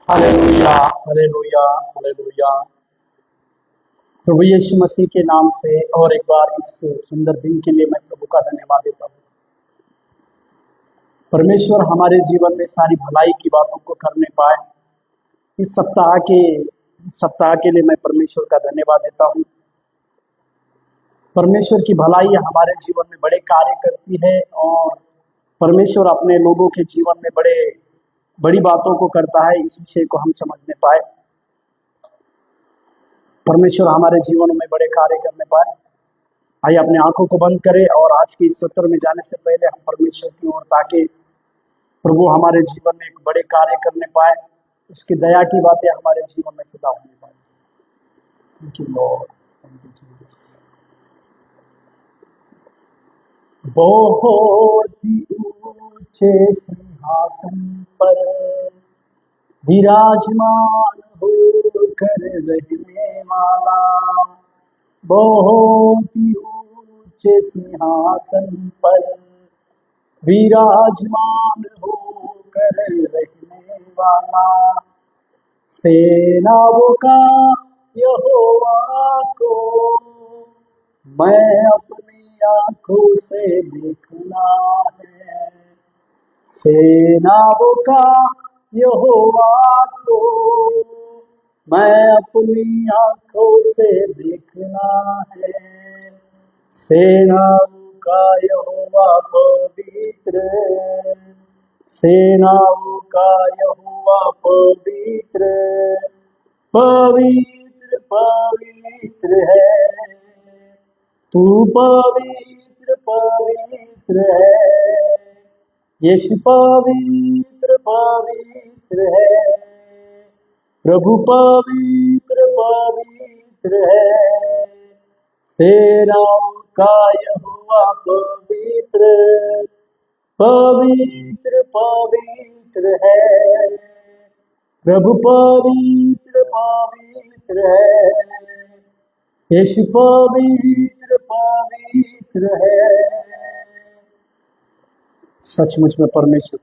Hallelujah, hallelujah, hallelujah. प्रभु यीशु मसीह के नाम से और एक बार इस सुंदर दिन के लिए मैं प्रभु का धन्यवाद देता हूँ। परमेश्वर हमारे जीवन में सारी भलाई की बातों को करने पाए। इस सप्ताह के लिए मैं परमेश्वर का धन्यवाद देता हूँ। परमेश्वर की भलाई हमारे जीवन में बड़े कार्य करती है और परमेश्वर अपने लोगों के जीवन में बड़ी बातों को करता है। इस विषय को हम समझने पाए। परमेश्वर हमारे जीवन में बड़े कार्य करने पाए। आइए अपने आंखों को बंद करें और आज के इस सत्र में जाने से पहले हम परमेश्वर की ओर ताकि प्रभु हमारे जीवन में एक बड़े कार्य करने पाए, उसकी दया की बातें हमारे जीवन में सदा होने पाए। Thank you Lord, thank you Jesus. बहुत ही ऊंचे सिंहासन पर विराजमान होकर रहने वाला, बहुत ही ऊंचे सिंहासन पर विराजमान होकर रहने वाला, सेनाओं का यहोवा को मैं अपनी आंखों से देखना है। सेनाओं का यहोवा को मैं अपनी आंखों से देखना है। सेनाओं का यहोवा पवित्र, सेनाओं का यहोवा पवित्र, पवित्र पवित्र है। तू पवित्र पवित्र है। यीशु पवित्र पवित्र है। प्रभु पवित्र पवित्र है। सेनाओं का यहोवा पवित्र पवित्र पवित्र है। प्रभु पवित्र पवित्र है। यीशु पवित्र पवित्र है। सचमुच में परमेश्वर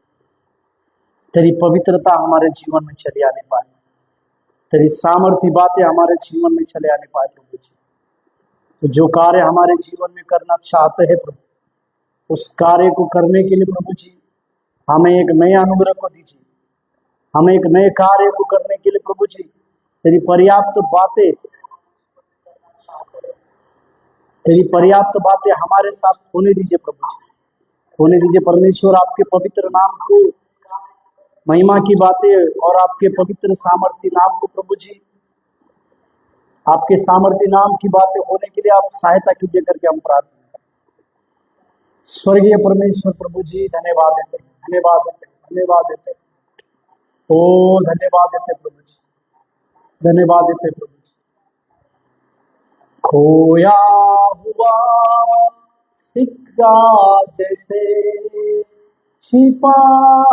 तेरी पवित्रता हमारे जीवन में चली आने पाए, तेरी सामर्थ्य बातें हमारे जीवन में चले आने पाए। प्रभु जी, तो जो कार्य हमारे जीवन में करना चाहते हैं प्रभु, उस कार्य को करने के लिए प्रभु जी हमें एक नए अनुग्रह को दीजिए। हमें एक नए कार्य को करने के लिए प्रभु जी तेरी पर्याप्त बातें हमारे साथ होने दीजिए। प्रभु जी होने दीजिए। परमेश्वर आपके पवित्र नाम को, महिमा की बातें और आपके पवित्र सामर्थ्य नाम को प्रभु जी, आपके सामर्थ्य नाम की बातें होने के लिए आप सहायता कीजिए करके हम प्रार्थना करते हैं। स्वर्गीय परमेश्वर प्रभु जी धन्यवाद देते हैं, धन्यवाद देते हैं, धन्यवाद देते हैं। ओ धन्यवाद देते प्रभु जी, धन्यवाद देते प्रभु जी। खोया हुआ सिक्का जैसे छिपा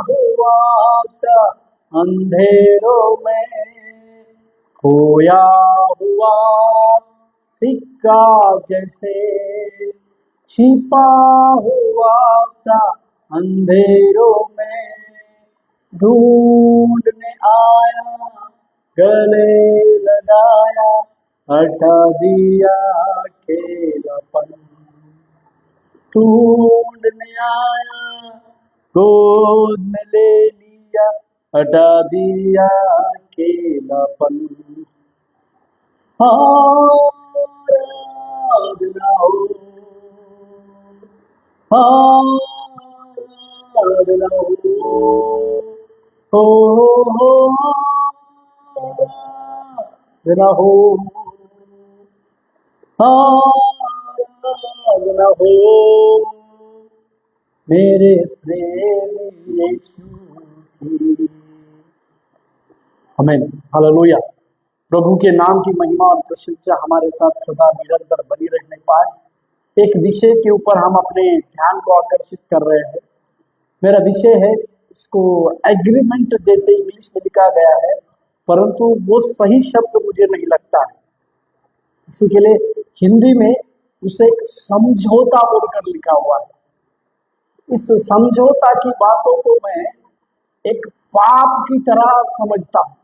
हुआ था अंधेरों में, खोया हुआ सिक्का जैसे छिपा हुआ था अंधेरों में, ढूंढने आया गले लगाया हटा दिया अकेलापन, ढूंढने आया गोद में ले लिया हटा दिया अकेलापन। आराधना हो, आराधना हो, आराधना हो, आराधना हो मेरे प्रेमी यीशु की। आमीन, हालेलुया। प्रभु के नाम की महिमा और प्रशंसा हमारे साथ सदा निरंतर बनी रहने पाए। एक विषय के ऊपर हम अपने ध्यान को आकर्षित कर रहे हैं। मेरा विषय है, इसको एग्रीमेंट जैसे इंग्लिश में लिखा गया है, परंतु वो सही शब्द मुझे नहीं लगता है। इसी के लिए हिंदी में उसे एक समझौता बोलकर लिखा हुआ है। इस समझौता की बातों को मैं एक पाप की तरह समझता हूं।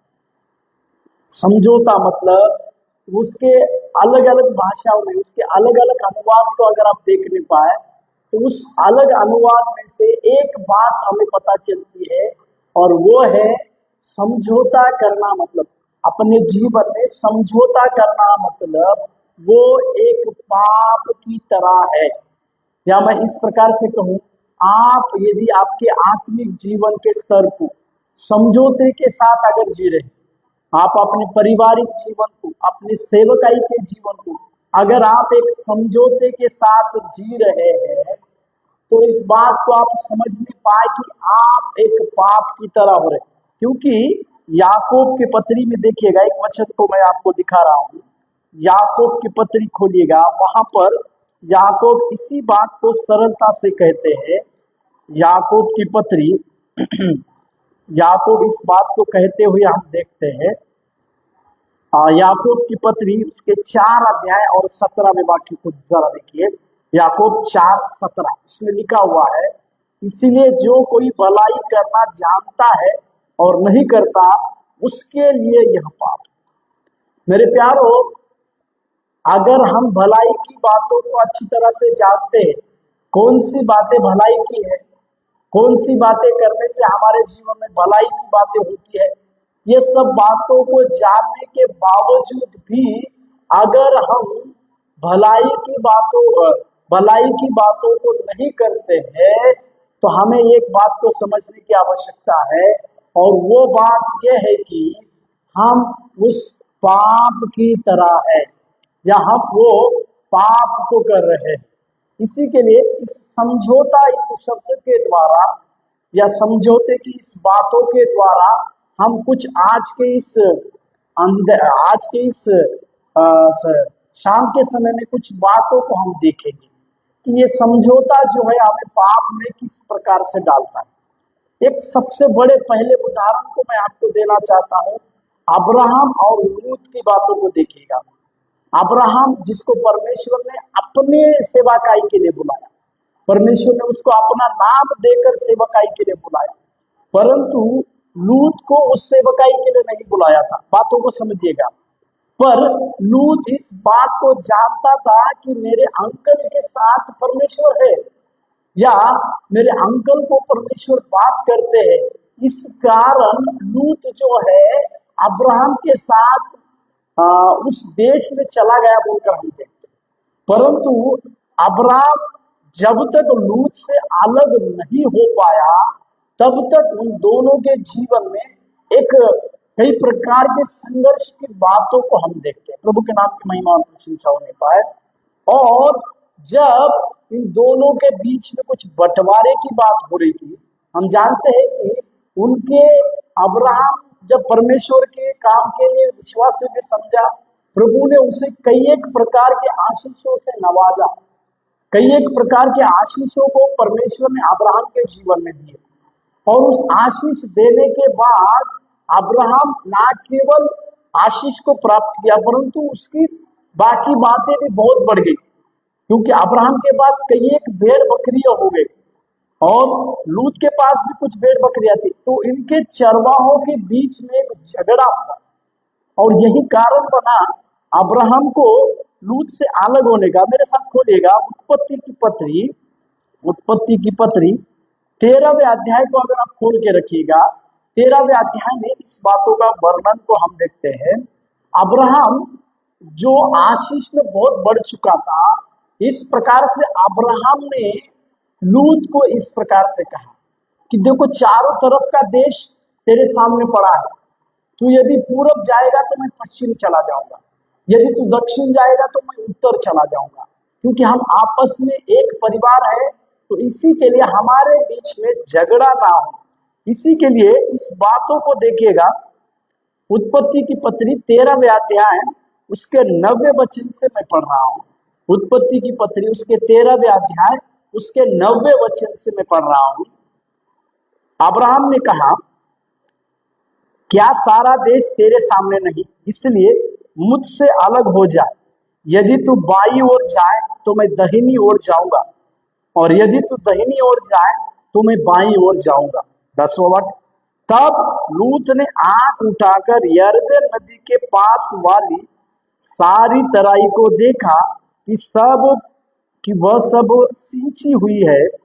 समझौता मतलब उसके अलग अलग भाषाओं में उसके अलग अलग अनुवाद को अगर आप देख नहीं पाए तो उस अलग अनुवाद में से एक बात हमें पता चलती है, और वो है समझौता करना। मतलब अपने जीवन में समझौता करना मतलब वो एक पाप की तरह है। या मैं इस प्रकार से कहूं, आप यदि आपके आत्मिक जीवन के स्तर को समझौते के साथ अगर जी रहे, आप अपने पारिवारिक जीवन को, अपनी सेवकाई के जीवन को अगर आप एक समझौते के साथ जी रहे हैं, तो इस बात को आप समझ नहीं पाए कि आप एक पाप की तरह हो रहे। क्योंकि याकूब की पत्री में देखिएगा, एक वचन को मैं आपको दिखा रहा हूं, याकूब की पत्री खोलिएगा, वहां पर याकूब इसी बात को सरलता से कहते हैं। याकूब की पत्री याकूब इस बात को कहते हुए हम देखते हैं, याकूब की पत्री उसके 4 अध्याय और 17वें वाक्य को जरा देखिए। याकूब 4:17 इसमें लिखा हुआ है, इसीलिए जो कोई भलाई करना जानता है और नहीं करता, उसके लिए यह पाप। मेरे प्यारो, अगर हम भलाई की बातों को अच्छी तरह से जानते हैं, कौन सी बातें भलाई की है, कौन सी बातें करने से हमारे जीवन में भलाई की बातें होती है, ये सब बातों को जानने के बावजूद भी अगर हम भलाई की बातों को नहीं करते हैं, तो हमें एक बात को समझने की आवश्यकता है, और वो बात यह है कि हम उस पाप की तरह है, या हम वो पाप को कर रहे हैं। इसी के लिए इस समझौता, इस शब्द के द्वारा या समझौते की इस बातों के द्वारा हम कुछ आज के इस शाम के समय में कुछ बातों को हम देखेंगे कि ये समझौता जो है हमें पाप में किस प्रकार से डालता है। एक सबसे बड़े पहले उदाहरण को मैं आपको देना चाहता हूं, अब्राहम और लूत की बातों को देखिएगा। अब्राहम जिसको परमेश्वर ने अपने सेवकाई के लिए बुलाया, परमेश्वर ने उसको अपना नाम देकर सेवकाई के लिए बुलाया, परंतु लूत को उस सेवकाई के लिए नहीं बुलाया था। बातों को समझिएगा। पर लूत इस बात को जानता था कि मेरे अंकल के साथ परमेश्वर है, या मेरे अंकल को परमेश्वर बात करते हैं। इस कारण लूत जो है अब्राहम के साथ उस देश में चला गया बोलकर हम देखते। परंतु अब्राहम जब तक लूत से अलग नहीं हो पाया, तब तक उन दोनों के जीवन में एक कई प्रकार के संघर्ष की बातों को हम देखते हैं। प्रभु के नाम की महिमा और प्रशंसा होने पाए। और जब इन दोनों के बीच में कुछ बंटवारे की बात हो रही थी, हम जानते हैं कि उनके अब्राहम जब परमेश्वर के काम के लिए विश्वास से समझा, प्रभु ने उसे कई एक प्रकार के आशीषों से नवाजा, कई एक प्रकार के आशीषों को परमेश्वर ने अब्राहम के जीवन में दिए। और उस आशीष देने के बाद अब्राहम ना केवल आशीष को प्राप्त किया, परंतु उसकी बाकी बातें भी बहुत बढ़ गई, क्योंकि अब्राहम के पास कई एक भेड़ बकरियां हो गई और लूत के पास भी कुछ भेड़ बकरियां थी। तो इनके चरवाहों के बीच में एक झगड़ा हुआ, और यही कारण बना अब्राहम को लूत से अलग होने का। मेरे साथ खोलिएगा उत्पत्ति की पत्री 13वें अध्याय को अगर आप खोल के रखिएगा, 13वें अध्याय में इस बातों का वर्णन को हम देखते हैं। अब्राहम जो आशीष में बहुत बढ़ चुका था, इस प्रकार से अब्राहम ने लूत को इस प्रकार से कहा कि देखो, चारों तरफ का देश तेरे सामने पड़ा है, तू यदि पूरब जाएगा तो मैं पश्चिम चला जाऊंगा, यदि तू दक्षिण जाएगा तो मैं उत्तर चला जाऊंगा, क्योंकि हम आपस में एक परिवार है। तो इसी के लिए हमारे बीच में झगड़ा ना हो, इसी के लिए इस बातों को देखिएगा। उत्पत्ति की पत्री 13वें अध्याय उसके 9वें वचन से मैं पढ़ रहा हूं। उत्पत्ति की पत्री उसके 13वें अध्याय उसके 9वें वचन से मैं पढ़ रहा हूं। अब्राहम ने कहा, क्या सारा देश तेरे सामने नहीं, इसलिए मुझसे अलग हो जाए। यदि तू बाईं ओर जाए तो मैं दाहिनी ओर जाऊंगा, और यदि तू दाहिनी ओर जाए तो मैं बाईं ओर जाऊंगा। 10वां वाक्य, तब लूत ने आंख उठाकर यरदन नदी के पास वाली सारी तराई को देखा कि वह सब सींची हुई है।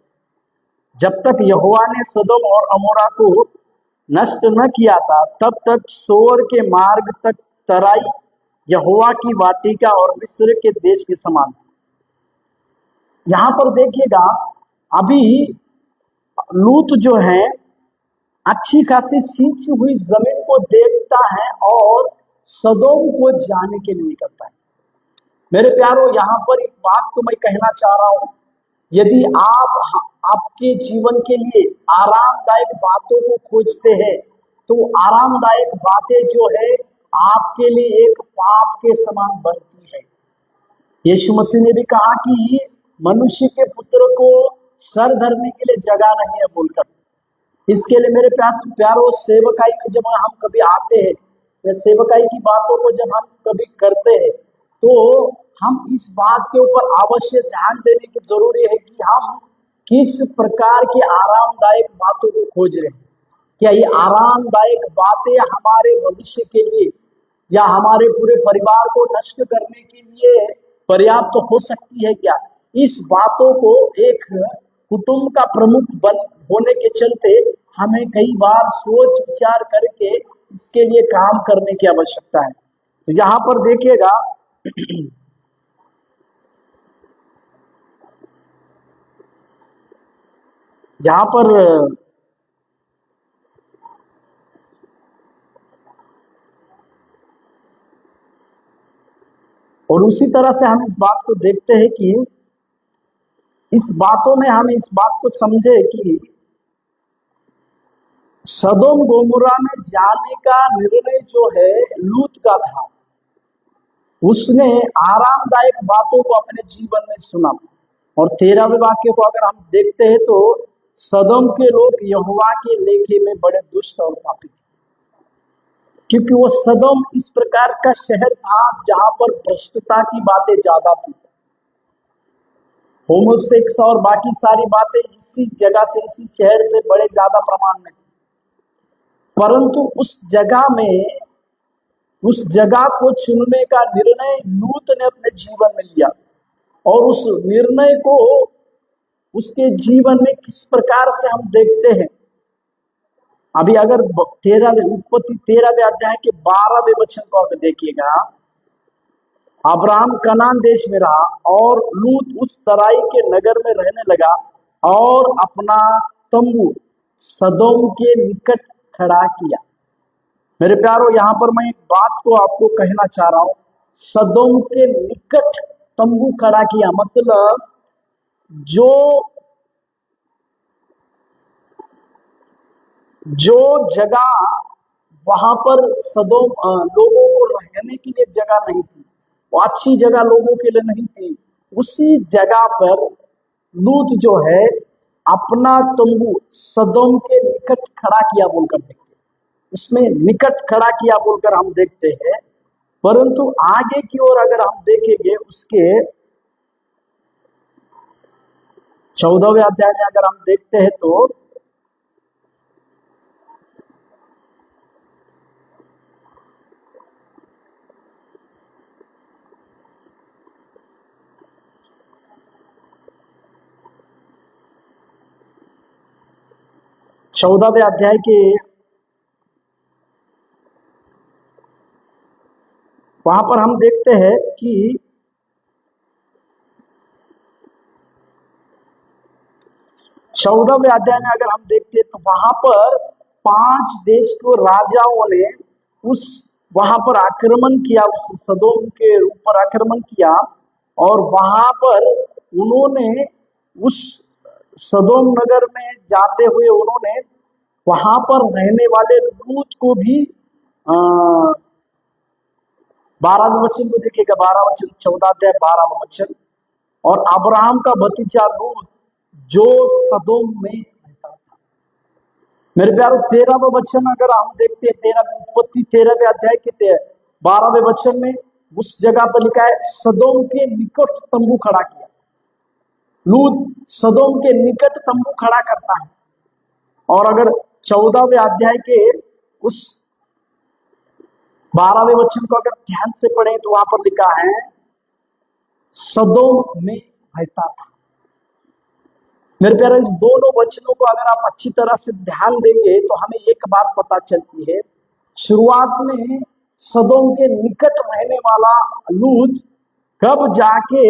जब तक यहोवा ने सदोम और अमोरा को नष्ट न किया था, तब तक सोअर के मार्ग तक तराई यहोवा की वाटिका और मिस्र के देश के समान थी। यहां पर देखिएगा, अभी लूत जो है अच्छी खासी सींची हुई जमीन को देखता है और सदोम को जाने के लिए निकलता है। मेरे प्यारो, यहाँ पर एक बात को मैं कहना चाह रहा हूं, यदि आप आपके जीवन के लिए आरामदायक बातों को खोजते हैं, तो आरामदायक बातें जो है आपके लिए एक पाप के समान बनती है। यीशु मसीह ने भी कहा कि मनुष्य के पुत्र को सर धरने के लिए जगह नहीं है बोलकर। इसके लिए मेरे प्यारो, सेवकाई में जब हम कभी आते हैं या सेवकाई की बातों को जब हम कभी करते हैं, तो हम इस बात के ऊपर अवश्य ध्यान देने की जरूरी है कि हम किस प्रकार की आरामदायक बातों को खोज रहे हैं। क्या ये आरामदायक बातें हमारे भविष्य के लिए या हमारे पूरे परिवार को नष्ट करने के लिए पर्याप्त हो सकती है क्या? इस बातों को एक कुटुंब का प्रमुख होने के चलते हमें कई बार सोच विचार करके इसके लिए काम करने की आवश्यकता है। तो यहाँ पर देखिएगा, यहाँ पर और उसी तरह से हम इस बात को देखते हैं कि इस बातों में हम इस बात को समझे कि सदोम गोमोरा में जाने का निर्णय जो है लूत का था। उसने आरामदायक बातों को अपने जीवन में सुना। और 13वें वाक्य को अगर हम देखते हैं तो सदोम के लोग यहोवा के लेखे में बड़े दुष्ट और पापी थे, क्योंकि वो सदोम इस प्रकार का शहर था जहां पर भ्रष्टता की बातें ज्यादा थी। होमोसेक्स और बाकी सारी बातें इसी जगह से, इसी शहर से बड़े ज्यादा प्रमाण में थी। परंतु उस जगह को चुनने का निर्णय लूत ने अपने जीवन में लिया, और उस निर्णय को उसके जीवन में किस प्रकार से हम देखते हैं। अभी अगर उत्पत्ति 13वें अध्याय के 12वें वचन को अगर देखिएगा, अब्राहम कनान देश में रहा और लूत उस तराई के नगर में रहने लगा और अपना तंबू सदोम के निकट खड़ा किया। मेरे प्यारो, यहाँ पर मैं एक बात को आपको कहना चाह रहा हूं, सदोम के निकट तंबू खड़ा किया मतलब जो जगह वहां पर सदोम लोगों को रहने के लिए जगह नहीं थी, वो अच्छी जगह लोगों के लिए नहीं थी, उसी जगह पर लूत जो है अपना तंबू सदोम के निकट खड़ा किया बोलकर देखते, उसमें निकट खड़ा किया बोलकर हम देखते हैं। परंतु आगे की ओर अगर हम देखेंगे, उसके 14वें अध्याय में अगर हम देखते हैं तो चौदहवें अध्याय के वहां पर हम देखते हैं कि 14वें अध्याय में अगर हम देखते हैं तो वहां पर 5 देश को राजाओं ने वहां पर आक्रमण किया, उस सदोम के ऊपर आक्रमण किया, और वहां पर उन्होंने उस सदोम नगर में जाते हुए उन्होंने वहां पर रहने वाले लूत को भी 12वें वचन को देखिएगा, 12 वचन 14 अध्याय 12वां वचन, और अब्राहम का भतीजा लूत जो सदोम में रहता था। मेरे प्यारों, 13वां वचन अगर हम देखते हैं, उत्पत्ति 13वें अध्याय के 12वें वचन में उस जगह पर लिखा है सदोम के निकट तंबू खड़ा किया। लूत सदोम के निकट तंबू खड़ा करता है। और अगर 14वें अध्याय के उस 12वें वचन को अगर ध्यान से पढ़ें तो वहां पर लिखा है, सदोम में रहता था। मेरे प्यारे, इस दोनों वचनों को अगर आप अच्छी तरह से ध्यान देंगे तो हमें एक बात पता चलती है। शुरुआत में सदोम के निकट रहने वाला लूत कब जाके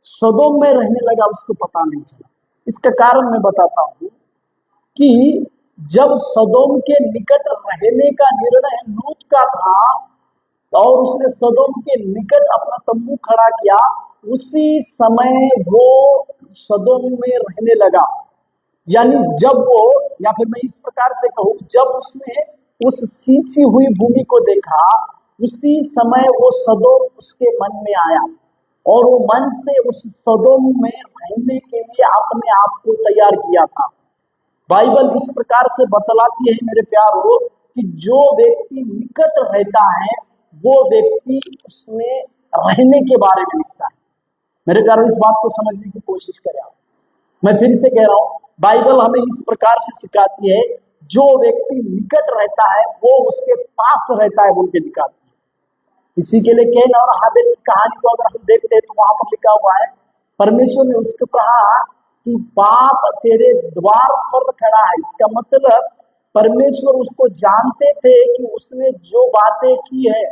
सदोम में रहने लगा उसको पता नहीं चला। इसका कारण मैं बताता हूं कि जब सदोम के निकट रहने का निर्णय लूत का था और उसने सदोम के निकट अपना तंबू खड़ा किया, उसी समय वो सदोम में रहने लगा। यानी जब वो, या फिर मैं इस प्रकार से कहूं, जब उसने उस सींची हुई भूमि को देखा, उसी समय वो सदोम उसके मन में आया और वो मन से उस सदोम में रहने के लिए अपने आप को तैयार किया था। बाइबल इस प्रकार से बतलाती है मेरे प्यारों कि जो व्यक्ति निकट रहता है वो व्यक्ति उसमें रहने के बारे में लिखता है। मेरे प्यारों, इस बात को समझने की कोशिश करें आप। मैं फिर से कह रहा हूं, बाइबल हमें इस प्रकार से सिखाती है, जो व्यक्ति निकट रहता है वो उसके पास रहता है बोल के दिखाती है। इसी के लिए कैन और हाबिल की कहानी को अगर हम देखते हैं तो वहां पर लिखा हुआ है, परमेश्वर ने उसको कहा कि बाप तेरे द्वार पर खड़ा है। इसका मतलब परमेश्वर उसको जानते थे कि उसने जो बातें की है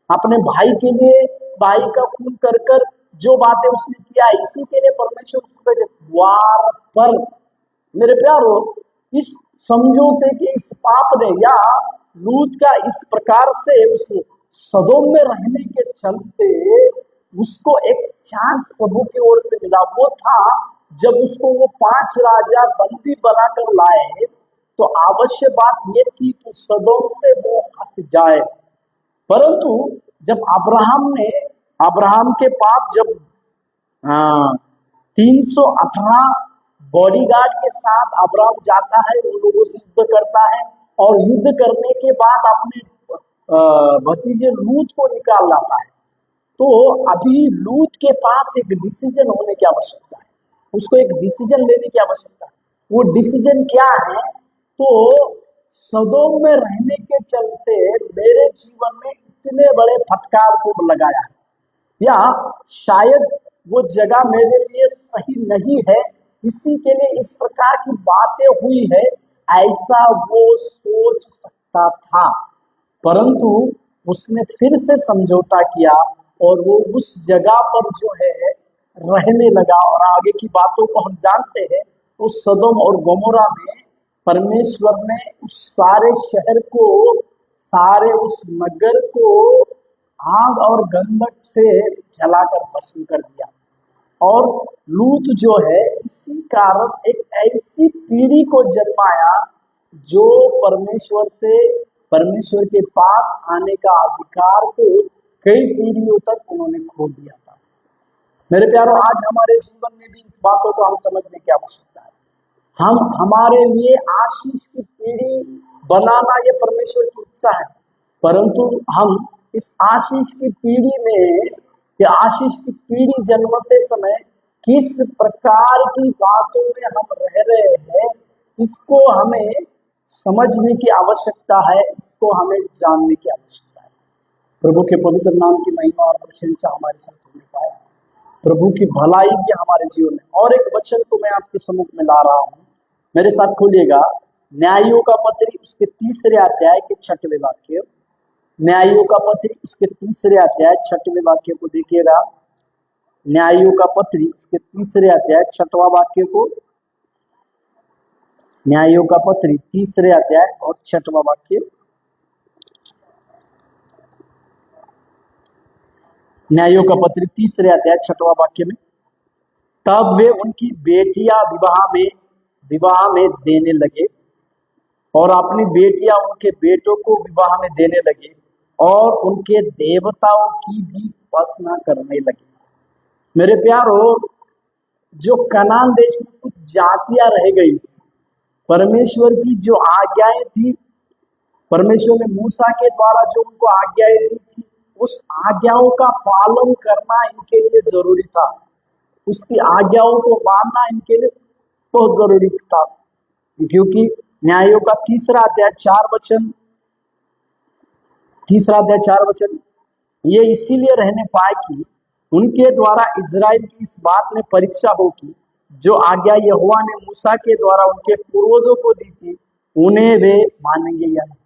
अपने भाई के लिए, भाई का खून कर कर जो बातें उसने किया, इसी के लिए परमेश्वर उसको द्वार पर। मेरे प्यारो, इस समझौते के इस पाप ने या लूत का इस प्रकार से उस सदोम में रहने के चलते उसको एक चांस प्रभु की ओर से मिला। वो था जब उसको वो 5 राजा बंदी बनाकर लाए तो आवश्यक बात ये थी कि सदोम से वो हट जाए। परंतु जब अब्राहम के पास जब 318 बॉडीगार्ड के साथ अब्राहम जाता है, उन लोगों से युद्ध करता है और युद्ध करने के बाद अपने भतीजे लूत को निकाल लाता है, तो अभी लूत के पास एक डिसीजन होने की आवश्यकता है। उसको एक डिसीजन लेने की आवश्यकता है। वो डिसीजन क्या है? तो सदोम में रहने के चलते मेरे जीवन में इतने बड़े फटकार को लगाया है, या शायद वो जगह मेरे लिए सही नहीं है, इसी के लिए इस प्रकार की बातें हुई है, ऐसा वो सोच सकता था। परंतु उसने फिर से समझौता किया और वो उस जगह पर जो है रहने लगा। और आगे की बातों को हम जानते हैं। उस सदोम और गोमोरा में परमेश्वर ने उस सारे शहर को, सारे उस नगर को आग और गंधक से जलाकर भस्म कर दिया। और लूत जो है इसी कारण एक ऐसी पीढ़ी को जन्माया जो परमेश्वर के पास आने का अधिकार को कई पीढ़ियों तक उन्होंने खो दिया था। मेरे प्यारों, आज हमारे जीवन में भी इस बातों को हम समझने की आवश्यकता है। हमारे लिए आशीष की पीढ़ी बनाना ये परमेश्वर की इच्छा है, परंतु हम इस आशीष की पीढ़ी में, या आशीष की पीढ़ी जन्मते समय किस प्रकार की बातों में हम रह रहे हैं, इसको हमें समझने की आवश्यकता है, इसको हमें जानने की आवश्यकता है। प्रभु के पवित्र नाम की महिमा और प्रशंसा हमारे साथ होने पाए, प्रभु की भलाई भी हमारे जीवन में। और एक वचन को मैं आपके सम्मुख में ला रहा हूं, मेरे साथ खोलिएगा। न्यायों का पत्री उसके 3 अध्याय के 6वें वाक्य। न्यायों का पत्री उसके 3 अध्याय 6वें वाक्य को देखिएगा। न्यायों का पत्री उसके 3 अध्याय 6वां वाक्य को। न्यायों का पत्री 3 अध्याय और 6वां वाक्य। न्यायों का पत्री 3 अध्याय 6वां वाक्य में, तब वे उनकी बेटियां विवाह में देने लगे और अपनी बेटियां उनके बेटों को विवाह में देने लगे और उनके देवताओं की भी उपासना करने लगे। मेरे प्यारों, जो कनान देश में कुछ जातियां रह गई थी, परमेश्वर की जो आज्ञाएं थी, परमेश्वर ने मूसा के द्वारा जो उनको आज्ञाएं दी थी, उस आज्ञाओं का पालन करना इनके लिए जरूरी था। उसकी आज्ञाओं को मानना इनके लिए बहुत जरूरी था, क्योंकि न्यायों का तीसरा अध्याय 4 वचन, तीसरा अध्याय 4 वचन, ये इसीलिए रहने पाए कि उनके द्वारा इजराइल की इस बात में परीक्षा हो कि जो आज्ञा यहोवा ने मूसा के द्वारा उनके पूर्वजों को दी थी उन्हें वे मानेंगे या नहीं।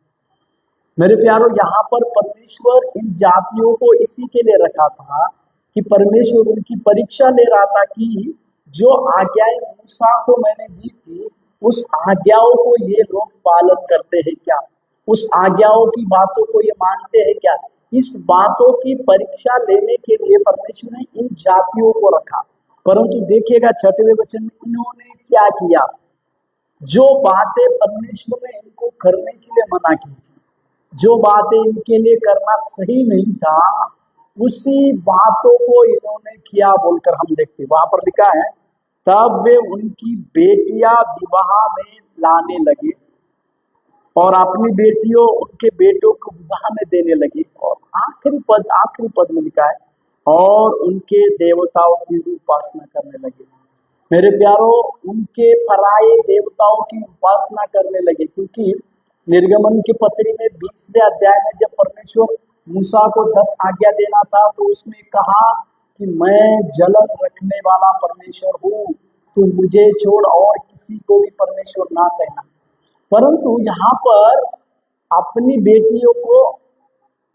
मेरे प्यारों, यहाँ पर परमेश्वर इन जातियों को इसी के लिए रखा था कि परमेश्वर उनकी परीक्षा ले रहा था कि जो आज्ञाएं मूसा को मैंने दी थी उस आज्ञाओं को ये लोग पालन करते हैं क्या, उस आज्ञाओं की बातों को ये मानते हैं क्या। इस बातों की परीक्षा लेने के लिए परमेश्वर ने इन जातियों को रखा। परंतु देखिएगा 6वें वचन में इन्होंने क्या किया, जो बातें परमेश्वर ने इनको करने के लिए मना की थी, जो बातें इनके लिए करना सही नहीं था, उसी बातों को इन्होंने किया बोलकर हम देखते। वहां पर लिखा है, तब वे उनकी बेटियां विवाह में लाने लगे और अपनी बेटियों उनके बेटों को विवाह में देने लगे। और आखिरी पद में लिखा है, और उनके देवताओं की उपासना करने लगे। मेरे प्यारों, उनके पराये देवताओं की उपासना करने लगे, क्योंकि निर्गमन की पत्री में 20वें अध्याय में जब परमेश्वर मूसा को 10 आज्ञा देना था तो उसमें कहा कि मैं जलन रखने वाला परमेश्वर हूँ, तो मुझे छोड़ और किसी को भी परमेश्वर ना कहना। परंतु यहाँ पर अपनी बेटियों को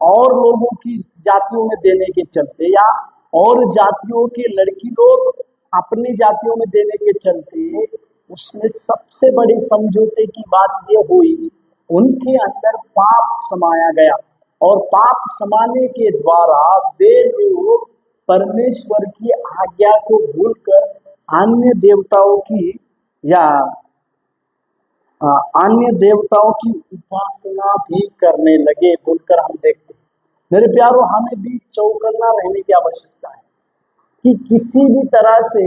और लोगों की जातियों में देने के चलते, या और जातियों के लड़की लोग अपनी जातियों में देने के चलते, उसमें सबसे बड़ी समझौते की बात यह हुई, उनके अंदर पाप समाया गया। और पाप समाने के द्वारा वे लोग परमेश्वर की आज्ञा को भूलकर अन्य देवताओं की या अन्य देवताओं की उपासना भी करने लगे बोलकर हम देखते हैं। मेरे प्यारों, हमें भी चौकन्ना रहने की आवश्यकता है कि किसी भी तरह से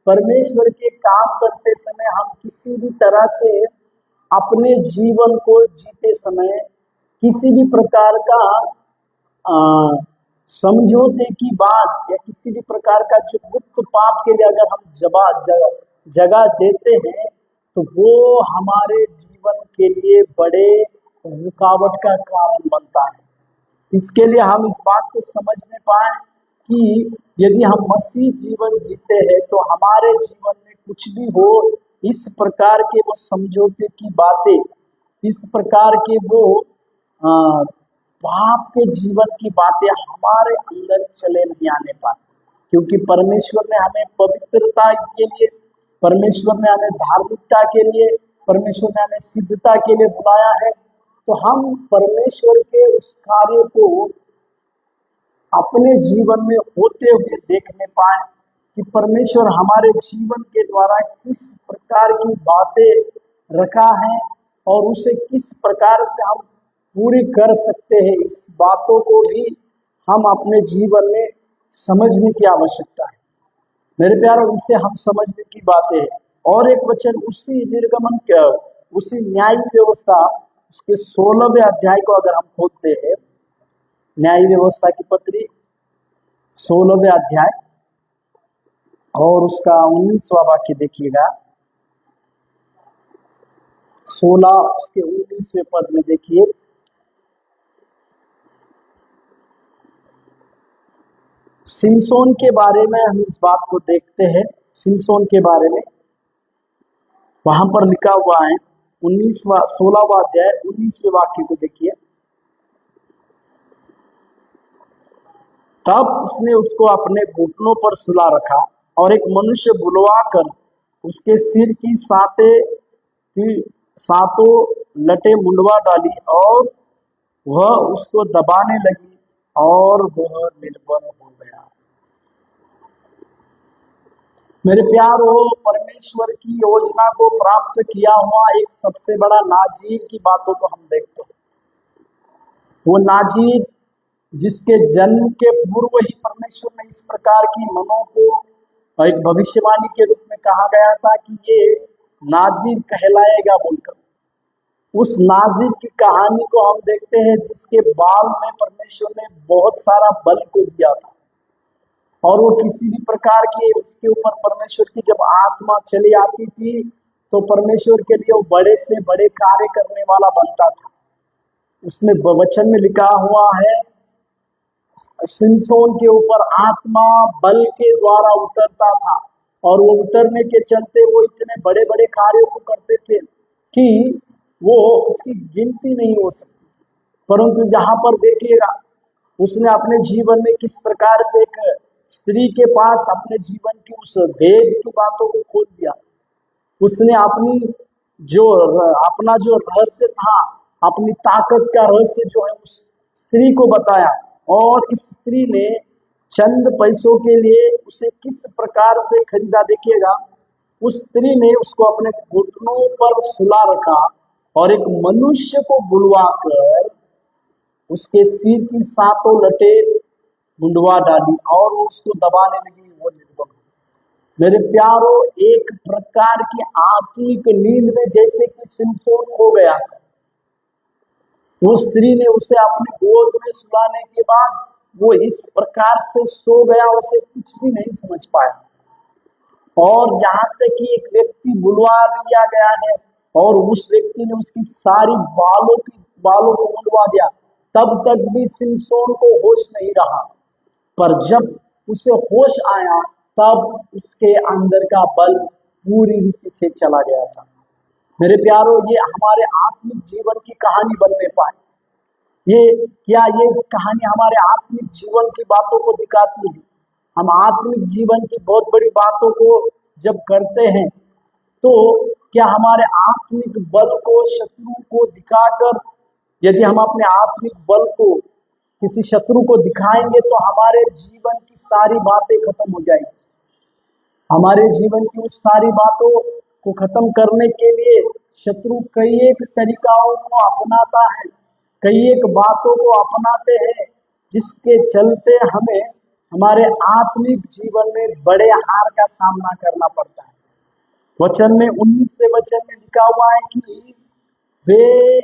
परमेश्वर के काम करते समय हम किसी भी तरह से अपने जीवन को जीते समय किसी भी प्रकार का समझौते की बात या किसी भी प्रकार का जो गुप्त पाप के लिए अगर हम जगह देते हैं तो वो हमारे जीवन के लिए बड़े रुकावट का कारण बनता है। इसके लिए हम इस बात को समझने पाए कि यदि हम मसीह जीवन जीते हैं तो हमारे जीवन में कुछ भी हो, इस प्रकार के वो समझौते की बातें, इस प्रकार के वो पाप के जीवन की बातें हमारे अंदर चले नहीं आने पाए, क्योंकि परमेश्वर ने हमें पवित्रता के लिए, परमेश्वर ने हमें धार्मिकता के लिए, परमेश्वर ने हमें सिद्धता के लिए बुलाया है। तो हम परमेश्वर के उस कार्य को अपने जीवन में होते हुए देखने पाए कि परमेश्वर हमारे जीवन के द्वारा किस प्रकार की बातें रखा है और उसे किस प्रकार से हम पूरी कर सकते हैं। इस बातों को भी हम अपने जीवन में समझने की आवश्यकता है। मेरे प्यारों, इसे हम समझने की बातें हैं। और एक वचन उसी निर्गमन के, उसी न्याय व्यवस्था, उसके 16वें अध्याय को अगर हम खोलते हैं, न्याय व्यवस्था की पत्री 16वें अध्याय और उसका 19वां वाक्य देखिएगा। 16 उसके 19वें पद में देखिए, सिमसोन के बारे में हम इस बात को देखते हैं। सिमसोन के बारे में वहां पर लिखा हुआ है 16वां अध्याय 19वें वाक्य को देखिए। तब उसने उसको अपने घुटनों पर सुला रखा और एक मनुष्य बुलवा कर उसके सिर की सातों लटे मुंडवा डाली और वह उसको दबाने लगी और वह निर्बल हो गया। मेरे प्यारों, परमेश्वर की योजना को प्राप्त किया हुआ एक सबसे बड़ा नाजीर की बातों को हम देखते हैं। वो नाजीर जिसके जन्म के पूर्व ही परमेश्वर ने इस प्रकार की मनों को एक भविष्यवाणी के रूप में कहा गया था कि ये नाजीर कहलाएगा बोलकर। उस नाजीर की कहानी को हम देखते हैं जिसके बाल में परमेश्वर ने बहुत सारा बल को दिया था और वो किसी भी प्रकार की उसके ऊपर परमेश्वर की जब आत्मा चली आती थी तो परमेश्वर के लिए वो बड़े से बड़े कार्य करने वाला बनता था। उसमें वचन में लिखा हुआ है, सिमसोन के ऊपर आत्मा बल के द्वारा उतरता था, और वो उतरने के चलते वो इतने बड़े बड़े कार्यों को करते थे कि वो उसकी गिनती नहीं हो सकती। परंतु जहां पर देखिएगा, उसने अपने जीवन में किस प्रकार से एक स्त्री के पास अपने जीवन की उस भेद की बातों को खोल दिया। उसने अपना जो रहस्य था, अपनी ताकत का रहस्य जो है उस स्त्री को बताया, और इस स्त्री ने चंद पैसों के लिए उसे किस प्रकार से खरीदा। देखिएगा, उस स्त्री ने उसको अपने घुटनों पर सुला रखा और एक मनुष्य को बुलवाकर उसके सिर की सातों लटें मुंडवा डाली और उसको दबाने लगी। वो निर्बल। मेरे प्यारो, एक प्रकार की आत्मिक नींद में जैसे कि सिमसोन हो गया था। वो स्त्री ने उसे अपने गोद में सुलाने के बाद वो इस प्रकार से सो गया, उसे कुछ भी नहीं समझ पाया। और यहाँ तक कि एक व्यक्ति बुलवा लिया गया है और उस व्यक्ति ने उसकी सारी बालों को मुंडवा दिया, तब तक भी सिमसोन को होश नहीं रहा। पर जब उसे होश आया तब उसके अंदर का बल पूरी रीति से चला गया था। मेरे प्यारो, ये हमारे आत्मिक जीवन की कहानी बनने पाए। ये कहानी हमारे आत्मिक जीवन की बातों को दिखाती है। हम आत्मिक जीवन की बहुत बड़ी बातों को जब करते हैं तो क्या हमारे आत्मिक बल को शत्रु को दिखाकर, यदि हम अपने आत्मिक बल को किसी शत्रु को दिखाएंगे तो हमारे जीवन की सारी बातें खत्म हो जाएंगी। हमारे जीवन की उस सारी बातों को खत्म करने के लिए शत्रु कई एक तरीकाओं को अपनाता है, कई एक बातों को अपनाते हैं, जिसके चलते हमें हमारे आत्मिक जीवन में बड़े हार का सामना करना पड़ता है। वचन में 19वें वचन में लिखा हुआ है कि वे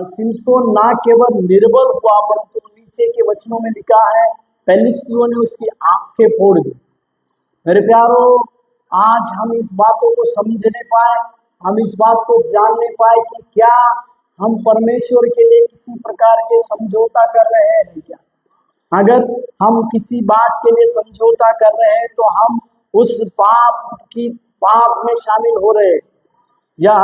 सिमसोन ना केवल निर्बल हुआ, परंतु नीचे के वचनों में लिखा है पेलिस्तियों ने उसकी आंखें फोड़ दी। मेरे प्यारो, आज हम इस बातों को समझने पाए, हम इस बात को जानने पाए कि क्या हम परमेश्वर के लिए किसी प्रकार के समझौता कर रहे हैं क्या। अगर हम किसी बात के लिए समझौता कर रहे हैं तो हम उस पाप में शामिल हो रहे हैं, या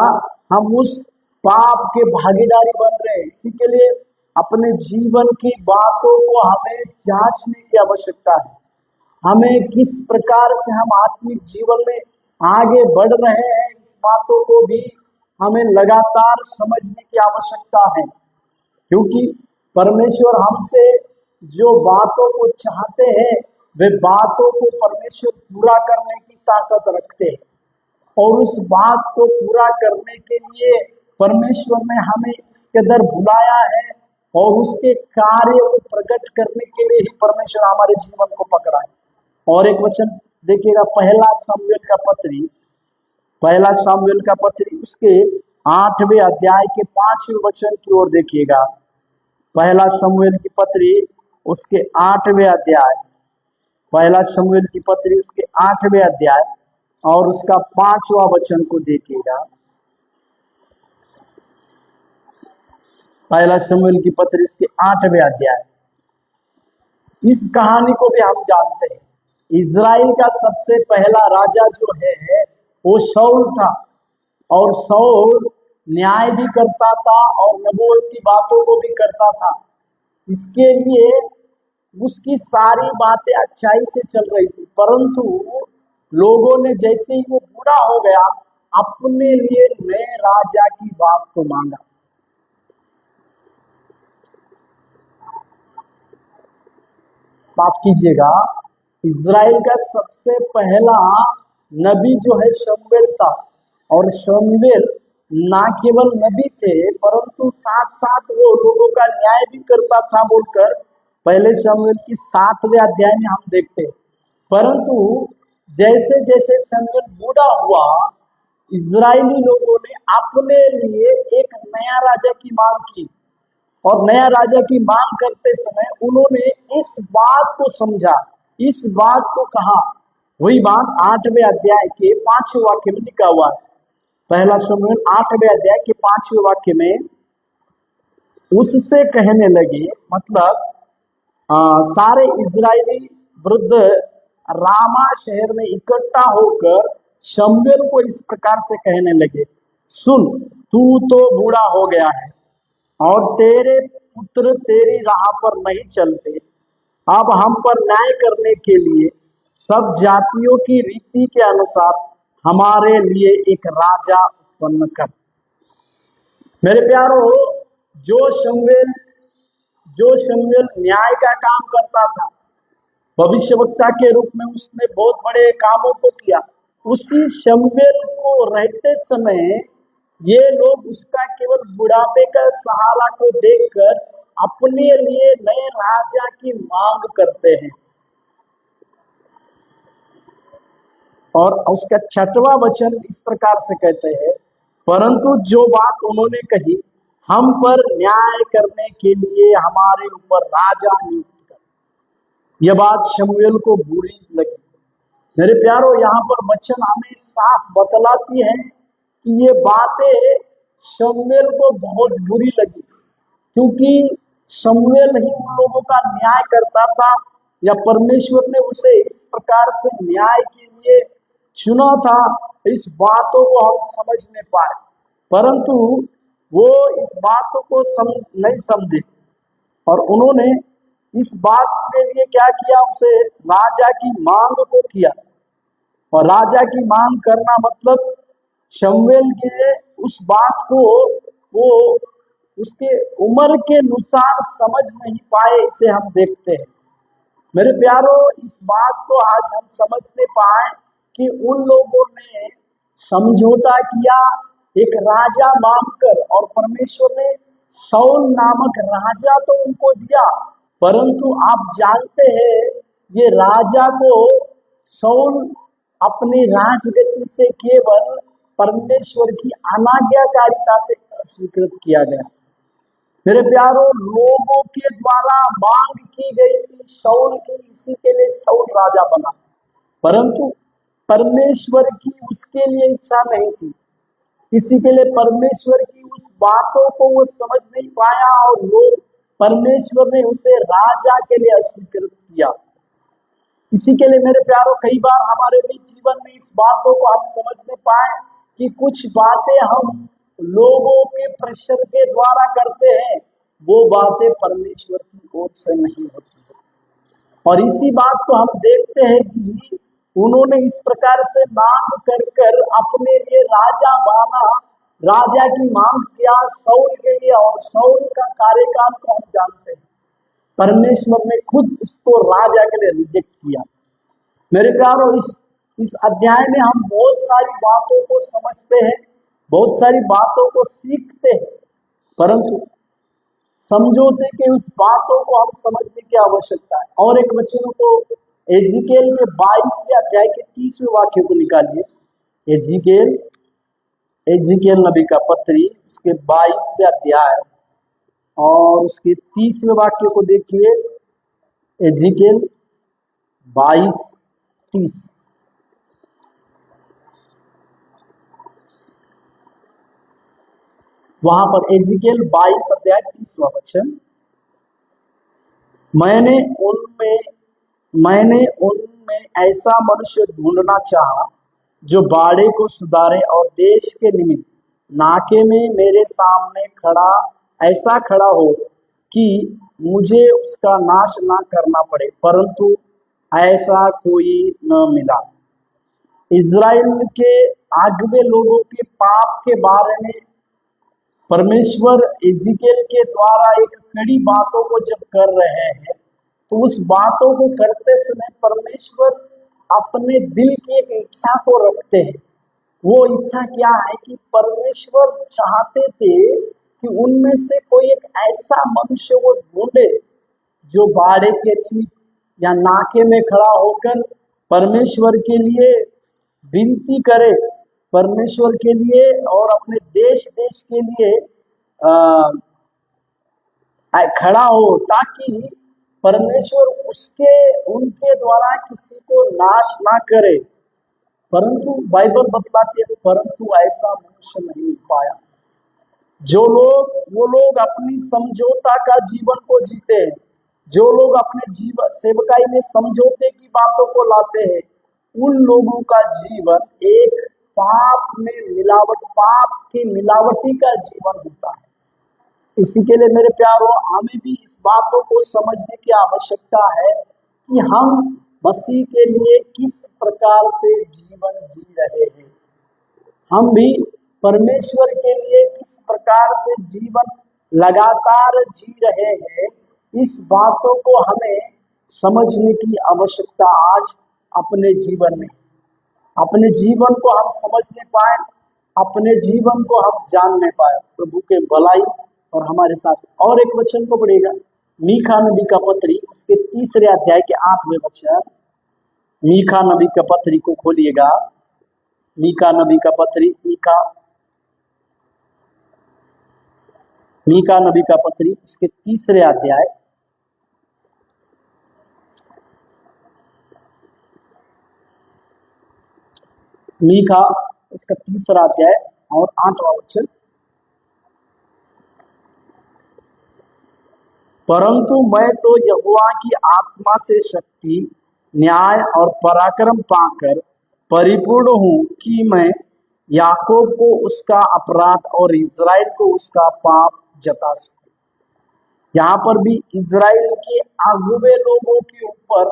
हम उस पाप के भागीदारी बन रहे हैं। इसी के लिए अपने जीवन की बातों को हमें जांचने की आवश्यकता है। हमें किस प्रकार से हम आत्मिक जीवन में आगे बढ़ रहे हैं, इस बातों को भी हमें लगातार समझने की आवश्यकता है, क्योंकि परमेश्वर हमसे जो बातों को चाहते हैं वे बातों को परमेश्वर पूरा करने की ताकत रखते हैं, और उस बात को पूरा करने के लिए परमेश्वर ने हमें इस कदर बुलाया है, और उसके कार्य को प्रकट करने के लिए ही परमेश्वर हमारे जीवन को पकड़ा है। और एक वचन देखिएगा, पहला सामुएल का पत्री उसके 8वें अध्याय के 5वें वचन की ओर देखिएगा। पहला सामुएल की पत्री उसके 8वें अध्याय, पहला सामुएल की पत्री उसके 8वें अध्याय और उसका 5वां वचन को देखिएगा। पहला सामुएल की पत्री उसके 8वें अध्याय। इस कहानी को भी हम जानते हैं। इज़राइल का सबसे पहला राजा जो है वो शाऊल था, और शाऊल न्याय भी करता था और नबूवत की बातों को भी करता था। इसके लिए उसकी सारी बातें अच्छाई से चल रही थी, परंतु लोगों ने जैसे ही वो बुरा हो गया अपने लिए नए राजा की बात को मांगा। माफ कीजिएगा, इज़राइल का सबसे पहला नबी जो है शमूएल था, और शमूएल ना केवल नबी थे परंतु साथ साथ वो लोगों का न्याय भी करता था बोलकर पहले शमूएल की 7वें अध्याय में हम देखते हैं। परंतु जैसे जैसे शमूएल बूढ़ा हुआ, इज़राइली लोगों ने अपने लिए एक नया राजा की मांग की, और नया राजा की मांग करते समय उन्होंने इस बात को समझा, इस बात को कहा। वही बात 8वें अध्याय के 5वें वाक्य में लिखा हुआ है। पहला शमूएल 8वें अध्याय के 5वें वाक्य में उससे कहने लगे, मतलब सारे इजरायली वृद्ध रामा शहर में इकट्ठा होकर शमूएल को इस प्रकार से कहने लगे, सुन, तू तो बूढ़ा हो गया है और तेरे पुत्र तेरी राह पर नहीं चलते। अब हम पर न्याय करने के लिए सब जातियों की रीति के अनुसार हमारे लिए एक राजा उत्पन्न कर। मेरे प्यारो, जो शमूएल न्याय का काम करता था, भविष्यवक्ता के रूप में उसने बहुत बड़े कामों को किया। उसी शमूएल को रहते समय ये लोग उसका केवल बुढ़ापे का सहारा को देखकर अपने लिए नए राजा की मांग करते हैं। और उसका 6वां वचन इस प्रकार से कहते हैं, परंतु जो बात उन्होंने कही, हम पर न्याय करने के लिए हमारे ऊपर राजा नियुक्त कर, यह बात शमूएल को बुरी लगी। मेरे प्यारो, यहाँ पर वचन हमें साफ बतलाती है कि ये बातें शमूएल को बहुत बुरी लगी, क्योंकि शमूएल ही उन लोगों का न्याय करता था, या परमेश्वर ने उसे इस प्रकार से न्याय के लिए चुना था। इस बातों को हम समझ नहीं पाए, परंतु वो इस बातों को नहीं समझे और उन्होंने इस बात के लिए क्या किया, उसे राजा की मांग को किया। और राजा की मांग करना मतलब शमूएल के उस बात को वो उसके उम्र के अनुसार समझ नहीं पाए, इसे हम देखते हैं। मेरे प्यारो, इस बात को आज हम समझ नहीं पाए कि उन लोगों ने समझौता किया एक राजा मांगकर, और परमेश्वर ने शाऊल नामक राजा तो उनको दिया, परंतु आप जानते हैं ये राजा को शाऊल अपनी राजगद्दी से केवल परमेश्वर की अनाज्ञाकारिता से स्वीकृत किया गया। मेरे प्यारो, लोगों के द्वारा मांग की गई थी शाऊल की, इसी के लिए शाऊल राजा बना, परंतु परमेश्वर की उसके लिए इच्छा नहीं थी। इसी के लिए परमेश्वर की उस बातों को वो समझ नहीं पाया और लोग परमेश्वर ने उसे राजा के लिए अस्वीकृत किया। इसी के लिए मेरे प्यारो, कई बार हमारे भी जीवन में इस बातों को हम समझ नहीं पाए कि कुछ बातें हम लोगों के प्रेशर के द्वारा करते हैं, वो बातें परमेश्वर की ओर से नहीं होती है। और इसी बात को हम देखते हैं कि उन्होंने इस प्रकार से मांग कर अपने लिए राजा बना, राजा की मांग किया शाऊल के लिए, और शाऊल का कार्यकाल को हम जानते हैं, परमेश्वर ने खुद उसको राजा के लिए रिजेक्ट किया। मेरे प्यारो, इस अध्याय में हम बहुत सारी बातों को समझते हैं, बहुत सारी बातों को सीखते हैं, परंतु समझौते के उस बातों को हम समझने की आवश्यकता है। और एक वचनों को एजिकेल के 22वें अध्याय के 30वें वाक्य को निकालिए। एजिकेल नबी का पत्री, उसके 22वें अध्याय और उसके 30वें वाक्य को देखिए। एजिकेल 22:30। वहां पर एजिकेल 22 अध्याय 30वां वचन, मैंने उनमें ऐसा मनुष्य ढूंढना चाहा जो बाड़े को सुधारे और देश के निमित्त नाके में मेरे सामने ऐसा खड़ा हो कि मुझे उसका नाश ना करना पड़े, परंतु ऐसा कोई न मिला। इज़राइल के आगवे लोगों के पाप के बारे में परमेश्वर एजिकेल के द्वारा एक कड़ी बातों को जब कर रहे हैं, तो उस बातों को करते समय परमेश्वर अपने दिल की एक इच्छा को रखते हैं। वो इच्छा क्या है कि परमेश्वर चाहते थे कि उनमें से कोई एक ऐसा मनुष्य वो ढूंढे जो बाड़े के निमित्त या नाके में खड़ा होकर परमेश्वर के लिए विनती करे, परमेश्वर के लिए और अपने देश के लिए खड़ा हो, ताकि परमेश्वर उनके द्वारा किसी को नाश ना करे, परंतु बाइबल बतलाती है, परंतु ऐसा मनुष्य नहीं पाया। वो लोग अपनी समझौता का जीवन को जीते हैं, जो लोग अपने जीवन सेवकाई में समझौते की बातों को लाते हैं, उन लोगों का जीवन एक पाप के मिलावटी का जीवन होता है। इसी के लिए मेरे प्यारों, हमें भी इस बातों को समझने की आवश्यकता है कि हम मसीह के लिए किस प्रकार से जीवन जी रहे हैं। हम भी परमेश्वर के लिए किस प्रकार से जीवन लगातार जी रहे हैं, इस बातों को हमें समझने की आवश्यकता आज अपने जीवन में, अपने जीवन को हम समझने पाए, अपने जीवन को हम जानने पाए। प्रभु के भलाई और हमारे साथ। और एक वचन को पढ़ेगा, मीका नबी का पत्री, उसके 3 अध्याय के 8वें वचन। मीका नबी का पत्री को खोलिएगा, मीका नबी का पत्री, मीका नबी का पत्री, उसके 3 अध्याय मीका, उसका 3 अध्याय और 8वां वचन। परंतु मैं तो यहोवा की आत्मा से शक्ति, न्याय और पराक्रम पाकर परिपूर्ण हूं कि मैं याकूब को उसका अपराध और इज़राइल को उसका पाप जता सकूं। यहाँ पर भी इज़राइल के अगुवे लोगों के ऊपर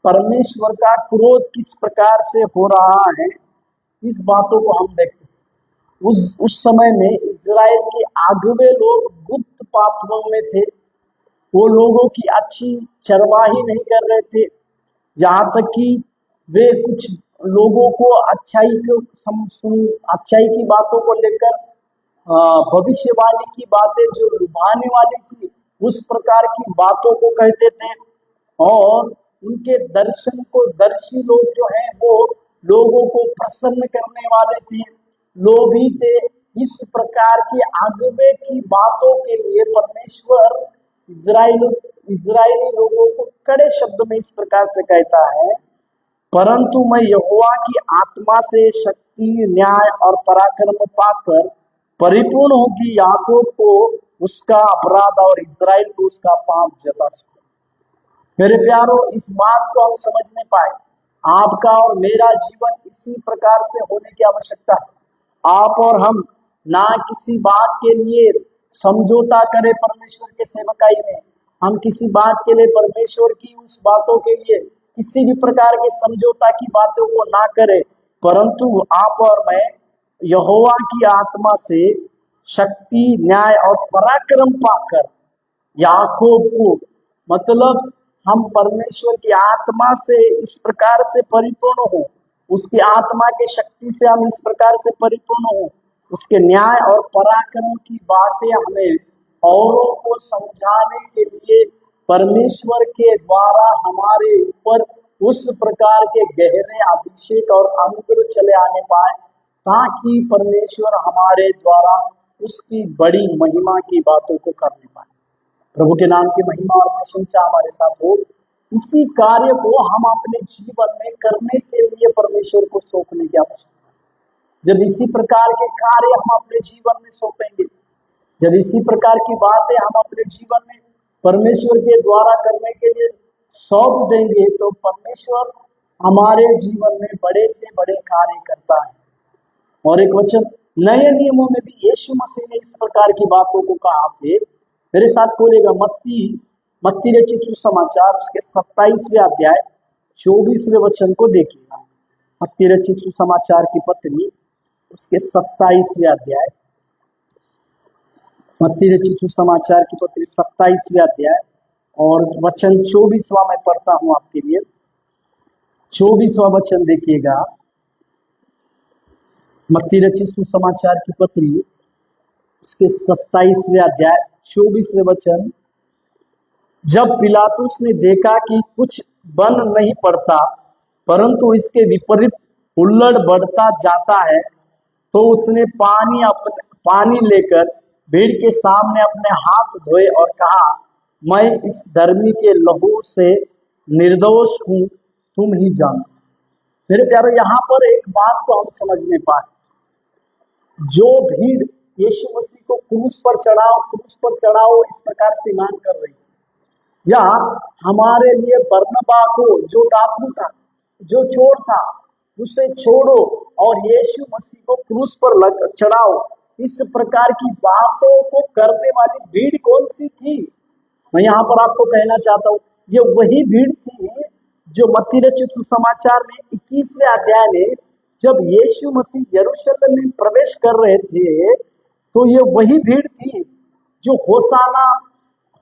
परमेश्वर का क्रोध किस प्रकार से हो रहा है, इस बातों को हम देखते हैं। उस समय में इज़राइल के अगुवे लोग गुप्त पापों में थे। वो लोगों की अच्छी चरवाही नहीं कर रहे थे, यहाँ तक कि वे कुछ लोगों को अच्छाई की बातों को लेकर भविष्यवाणी की बातें जो लुभाने वाली थी, उस प्रकार की बातों को कहते थे। और उनके दर्शी लोग जो हैं, वो लोगों को प्रसन्न करने वाले थे, लोभी थे। इस प्रकार की अगुवे की बातों के लिए परमेश्वर इजरायली लोगों को कड़े शब्द में इस प्रकार से कहता है, परंतु मैं यहोवा की आत्मा से शक्ति, न्याय और पराक्रम पाकर परिपूर्ण हूं कि याकूब को उसका अपराध और इज़राइल को उसका पाप जता सकूं। मेरे प्यारों, इस बात को हम समझने पाए, आपका और मेरा जीवन इसी प्रकार से होने की आवश्यकता है। आप और हम ना किसी बात के लिए समझौता करें परमेश्वर के सेवकाई में, हम किसी बात के लिए परमेश्वर की उस बातों के लिए किसी भी प्रकार के समझौता की बातों को ना करें, परंतु आप और मैं यहोवा की आत्मा से शक्ति, न्याय और पराक्रम पाकर याकूब को, मतलब हम परमेश्वर की आत्मा से इस प्रकार से परिपूर्ण हो, उसकी आत्मा की शक्ति से हम इस प्रकार से परिपूर्ण हो, उसके न्याय और पराक्रम की बातें हमें औरों को समझाने के लिए परमेश्वर के द्वारा हमारे ऊपर उस प्रकार के गहरे अभिषेक और अनुग्रह चले आने पाए, ताकि परमेश्वर हमारे द्वारा उसकी बड़ी महिमा की बातों को करने पाए। प्रभु के नाम की महिमा और प्रशंसा हमारे साथ हो। इसी कार्य को हम अपने जीवन में करने के लिए परमेश्वर को सौंपने की आवश्यकता है। जब इसी प्रकार के कार्य हम अपने जीवन में सौंपेंगे, जब इसी प्रकार की बातें हम अपने जीवन में परमेश्वर के द्वारा करने के लिए सौंप देंगे, तो परमेश्वर हमारे जीवन में बड़े से बड़े कार्य करता है। और एक वचन नए नियमों में भी यीशु मसीह ने इस प्रकार की बातों को कहा थे। मेरे साथ खोलेगा मत्ती रचित सुसमाचार, उसके 27वें अध्याय 24वें वचन को देखिएगा। मत्ती रचित सुसमाचार की पत्री, उसके 27वें अध्याय, मत्ती रचित सुसमाचार की पत्री 27वें अध्याय और वचन 24वां मैं पढ़ता हूं आपके लिए। 24वां वचन देखिएगा, मत्ती रचित सुसमाचार की पत्री, उसके 27वें अध्याय 24वें वचन। जब पिलातुस ने देखा कि कुछ बन नहीं पड़ता, परंतु इसके विपरीत हुल्लड़ बढ़ता जाता है, तो उसने पानी लेकर भीड़ के सामने अपने हाथ धोए और कहा, मैं इस धर्मी के लहू से निर्दोष हूं, तुम ही जानो। मेरे प्यारो, यहाँ पर एक बात को हम समझने पाए, जो भीड़ यीशु मसीह को क्रूस पर चढ़ाओ इस प्रकार से मांग कर रही थी, या हमारे लिए बरनबा को, जो डाकू था, जो चोर था, उसे छोड़ो और यीशु मसीह को क्रूस पर चढ़ाओ, इस प्रकार की बातों को करने वाली भीड़ कौन सी थी? मैं यहाँ पर आपको कहना चाहता हूँ, ये वही भीड़ थी जो मत्ती रचित सुसमाचार में 21वें अध्याय में जब यीशु मसीह यरूशलेम में प्रवेश कर रहे थे, तो ये वही भीड़ थी जो होसाना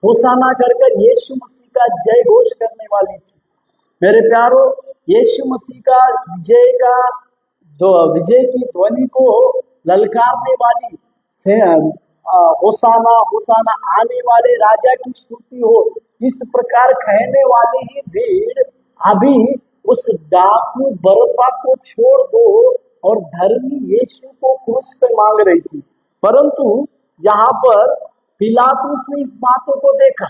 होसाना कर यीशु मसीह का जय घोष करने वाली थी। मेरे प्यारो, यीशु मसीह का विजय की ध्वनि को ललकारने वाली से होसाना होसाना, आने वाले राजा की स्तुति हो, इस प्रकार कहने वाली ही भीड़ अभी उस डाकू बरब्बा को छोड़ दो और धर्मी यीशु को क्रूस पे मांग रही थी। परंतु यहाँ पर पिलातुस ने इस बातों को देखा,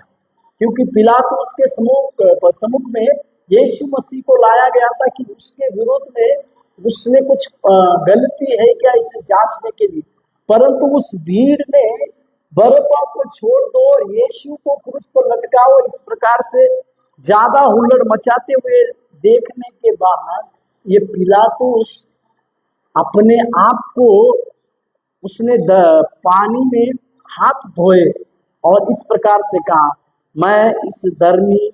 क्योंकि पिलातुस के सम्मुख में यीशु मसीह को लाया गया था कि उसके विरोध में उसने कुछ गलती है क्या, इसे जांचने के लिए। परंतु उस भीड़ ने बरब्बा को छोड़ दो और यीशु को क्रूस पर लटकाओ, इस प्रकार से ज्यादा हुल्लड़ मचाते हुए देखने के बाद ये पिलातुस अपने आप को उसने पानी में हाथ धोए और इस प्रकार से कहा, मैं इस धर्मी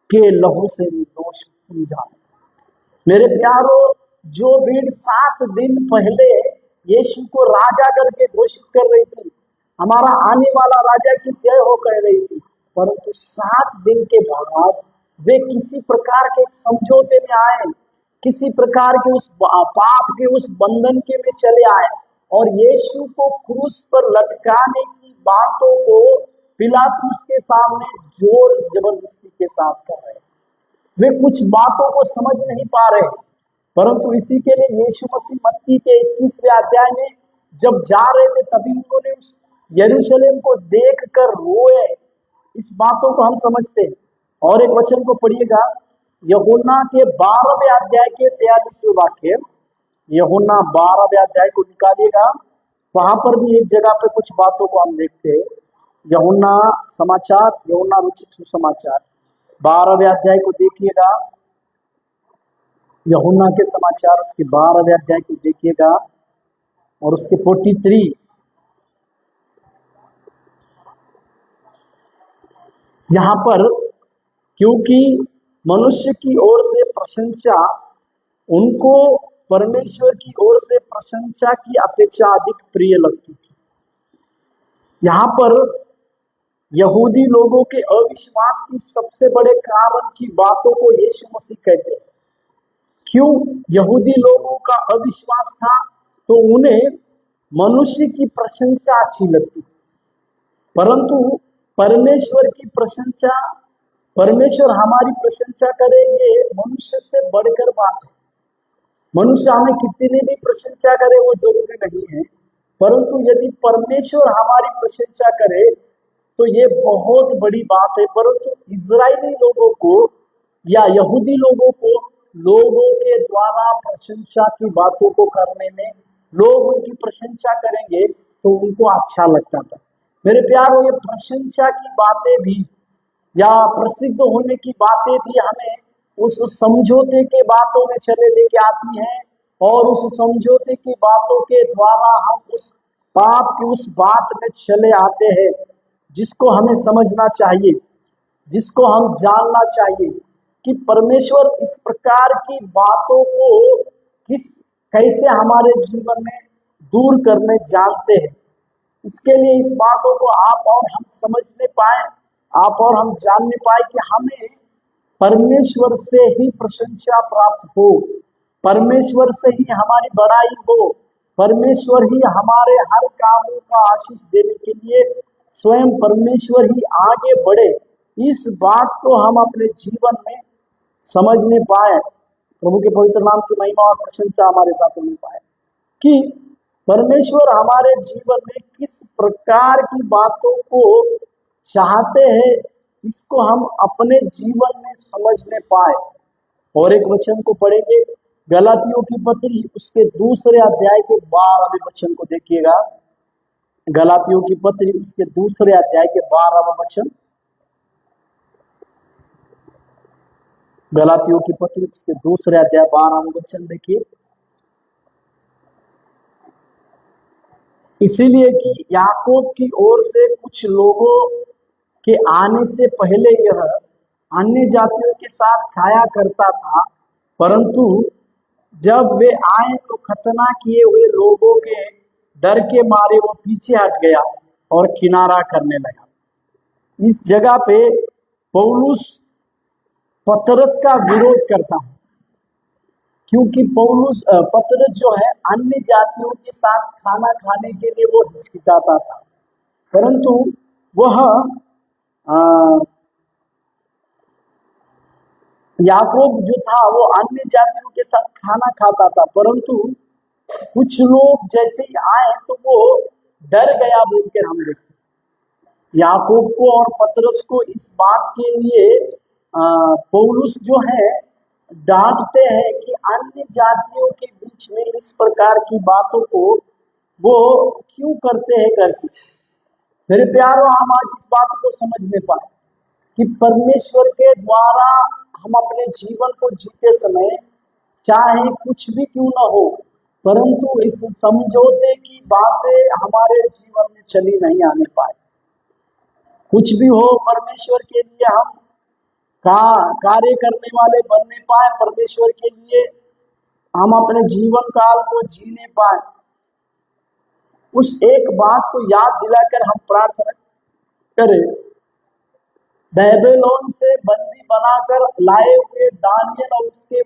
के लहू से निर्दोष समझा। मेरे प्यारो, जो भीड़ 7 दिन पहले यीशु को राजा करके घोषित कर रही थी, हमारा आने वाला राजा की जय हो कह रही थी, परंतु 7 दिन के बाद वे किसी प्रकार के समझौते में आए, किसी प्रकार के उस पाप के उस बंधन के में चले आए और यीशु को क्रूस पर लटकाने की बातों को पिलातुस के सामने जोर जबरदस्ती के साथ कर रहे। वे कुछ बातों को समझ नहीं पा रहे, परंतु इसी के लिए यीशु मसीह मत्ती के 21वें अध्याय में जब जा रहे थे, तभी उन्होंने उस यरूशलेम को देख कर रोए। इस बातों को हम समझते हैं। और एक वचन को पढ़िएगा, यूहन्ना के 12वें अध्याय के 43वें वाक्य, यूहन्ना 12वें अध्याय को निकालिएगा, वहां पर भी एक जगह पे कुछ बातों को हम देखते हैं। यूहन्ना रचित सुसमाचार 12वें अध्याय को देखिएगा, यूहन्ना के समाचार उसके 12वें अध्याय को देखिएगा और उसके 43। यहाँ पर क्योंकि मनुष्य की ओर से प्रशंसा उनको परमेश्वर की ओर से प्रशंसा की अपेक्षा अधिक प्रिय लगती थी। यहाँ पर यहूदी लोगों के अविश्वास की सबसे बड़े कारण की बातों को यीशु मसीह कहते हैं। क्यों यहूदी लोगों का अविश्वास था? तो उन्हें मनुष्य की प्रशंसा अच्छी लगती थी, परंतु परमेश्वर की प्रशंसा, परमेश्वर हमारी प्रशंसा करे, ये मनुष्य से बढ़कर बात है। मनुष्य हमें कितनी भी प्रशंसा करे वो जरूरी नहीं है, परंतु यदि परमेश्वर हमारी प्रशंसा करे तो ये बहुत बड़ी बात है। परंतु इजरायली लोगों को या यहूदी लोगों को लोगों के द्वारा प्रशंसा की बातों को करने में, लोग उनकी प्रशंसा करेंगे तो उनको अच्छा लगता था। मेरे प्यारो, ये प्रशंसा की बातें भी या प्रसिद्ध होने की बातें भी हमें उस समझौते के बातों में चले लेके आती हैं और उस समझौते की बातों के द्वारा हम उस पाप की उस बात में चले आते हैं, जिसको हमें समझना चाहिए, जिसको हम जानना चाहिए कि परमेश्वर इस प्रकार की बातों को कैसे हमारे जीवन में दूर करने जानते हैं। इसके लिए इस बातों को आप और हम समझने पाए, आप और हम जानने पाए कि हमें परमेश्वर से ही प्रशंसा प्राप्त हो, परमेश्वर से ही हमारी बड़ाई हो, परमेश्वर ही हमारे हर कामों का आशीष देने के लिए स्वयं परमेश्वर ही आगे बढ़े। इस बात को हम अपने जीवन में समझने पाए। प्रभु के पवित्र नाम की महिमा और प्रशंसा हमारे साथ होने पाए कि परमेश्वर हमारे जीवन में किस प्रकार की बातों को चाहते हैं, इसको हम अपने जीवन में समझने पाए। और एक वचन को पढ़ेंगे, गलातियों की पत्री उसके दूसरे अध्याय के 12वें वचन को देखिएगा। गलातियों की पत्री उसके दूसरे अध्याय के 12वां वचन। गलातियों की पत्री उसके दूसरे अध्याय 12वां वचन देखिए। इसीलिए कि याकूब की ओर से कुछ लोगों के आने से पहले यह अन्य जातियों के साथ खाया करता था, परंतु जब वे आए तो खतना किए हुए लोगों के डर के मारे वो पीछे हट गया और किनारा करने लगा। इस जगह पे पौलुस पतरस का विरोध करता है, क्योंकि पतरस जो है अन्य जातियों के साथ खाना खाने के लिए वो हिचकिचाता था, परंतु वह याकूब जो था वो अन्य जातियों के साथ खाना खाता था, परंतु कुछ लोग जैसे ही आए तो वो डर गया बोलकर हम देखते याकूब को और पतरस को इस बात के लिए पौलुस जो है डांटते हैं कि अन्य जातियों के बीच में इस प्रकार की बातों को वो क्यों करते हैं करके। मेरे प्यारों, हम आज इस बात को समझने पाए कि परमेश्वर के द्वारा हम अपने जीवन को जीते समय चाहे कुछ भी क्यों ना हो, परंतु इस समझौते की बातें हमारे जीवन में चली नहीं आने पाए। कुछ भी हो, परमेश्वर के लिए हम कार्य करने वाले बनने पाए, परमेश्वर के लिए हम अपने जीवन काल को जीने पाए। उस एक बात को याद दिलाकर हम प्रार्थना करें। बेबीलोन से बंदी बनाकर लाए हुए दानियल और उसके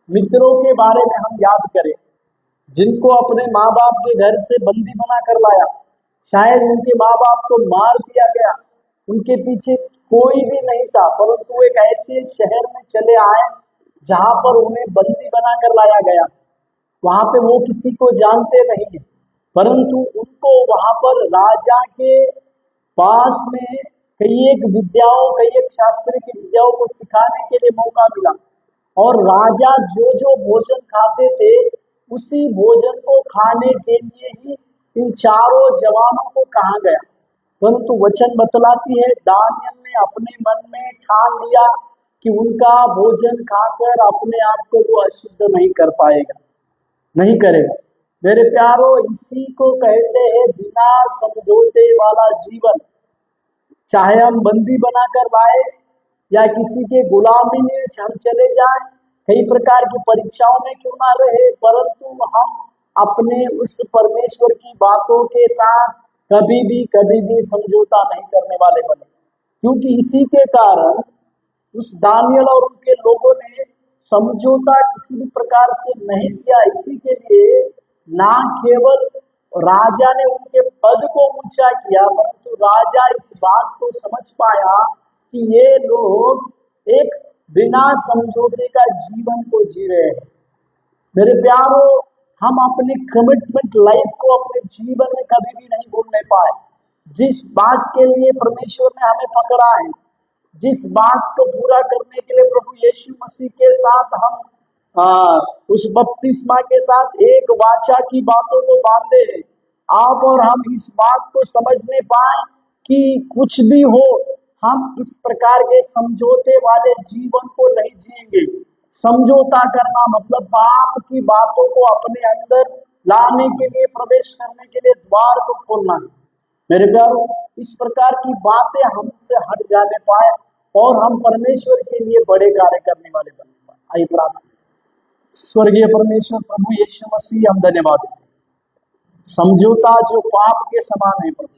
मित्रों के बारे में हम याद करें, जिनको अपने माँ बाप के घर से बंदी बनाकर लाया। शायद उनके माँ बाप को मार दिया गया, उनके पीछे कोई भी नहीं था, परंतु एक ऐसे शहर में चले आए जहां पर उन्हें बंदी बनाकर लाया गया। वहां पे वो किसी को जानते नहीं है, परंतु उनको वहां पर राजा के पास में कई एक शास्त्र की विद्याओं को सिखाने के लिए मौका मिला, और राजा जो जो भोजन खाते थे उसी भोजन को खाने के लिए ही इन चारों जवानों को कहा गया। परंतु वचन बतलाती है दानियल ने अपने मन में ठान लिया कि उनका भोजन खाकर अपने आप को वो अशुद्ध नहीं कर पाएगा, नहीं करेगा। मेरे प्यारो, इसी को कहते हैं बिना समझौते वाला जीवन। चाहे हम बंदी बनाकर लाए या किसी के गुलामी में हम चले जाएं, कई प्रकार की परीक्षाओं में क्यों ना रहे, परंतु हम अपने उस परमेश्वर की बातों के साथ कभी भी समझौता नहीं करने वाले बने। क्योंकि इसी के कारण उस दानियल और उनके लोगों ने समझौता किसी भी प्रकार से नहीं किया। इसी के लिए ना केवल राजा ने उनके पद को ऊंचा किया, परंतु राजा इस बात को समझ पाया कि ये लोग एक बिना समझौते का जीवन को जी रहे हैं। मेरे प्यारो, हम अपने कमिटमेंट लाइफ को अपने जीवन में कभी भी नहीं भूलने पाए। जिस बात के लिए परमेश्वर ने हमें पकड़ा है, जिस बात को पूरा करने के लिए प्रभु यीशु मसीह के साथ हम उस बपतिस्मा के साथ एक वाचा की बातों को बांधे हैं, आप और हम इस बात को समझने पाए कि कुछ भी हो, हम इस प्रकार के समझौते वाले जीवन को नहीं जिएंगे। समझौता करना मतलब पाप की बातों को अपने अंदर लाने के लिए, प्रवेश करने के लिए द्वार को खोलना है। मेरे प्यारों, इस प्रकार की बातें हमसे हट जाने पाए और हम परमेश्वर के लिए बड़े कार्य करने वाले बनने पाए। आइए प्रार्थना। स्वर्गीय परमेश्वर प्रभु यीशु मसीह, हम धन्यवाद देते हैं। समझौता जो पाप के समान है प्रभु,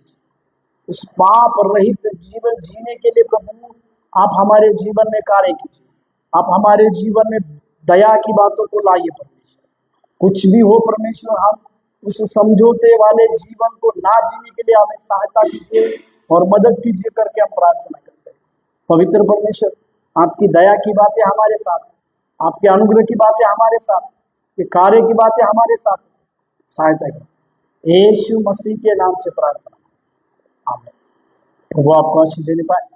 उस पाप रहित जीवन जीने के लिए प्रभु आप हमारे जीवन में कार्य कीजिए। आप हमारे जीवन में दया की बातों को लाइए परमेश्वर। कुछ भी हो परमेश्वर, हम उस समझौते वाले जीवन को ना जीने के लिए हमें सहायता कीजिए और मदद कीजिए करके हम प्रार्थना करते हैं। पवित्र परमेश्वर, आपकी दया की बातें हमारे साथ, आपके अनुग्रह की बातें हमारे साथ, के कार्य की बातें हमारे साथ, सहायता करें। यीशु मसीह के नाम से प्रार्थना, आमीन। वो आपको आशीष देने पाए।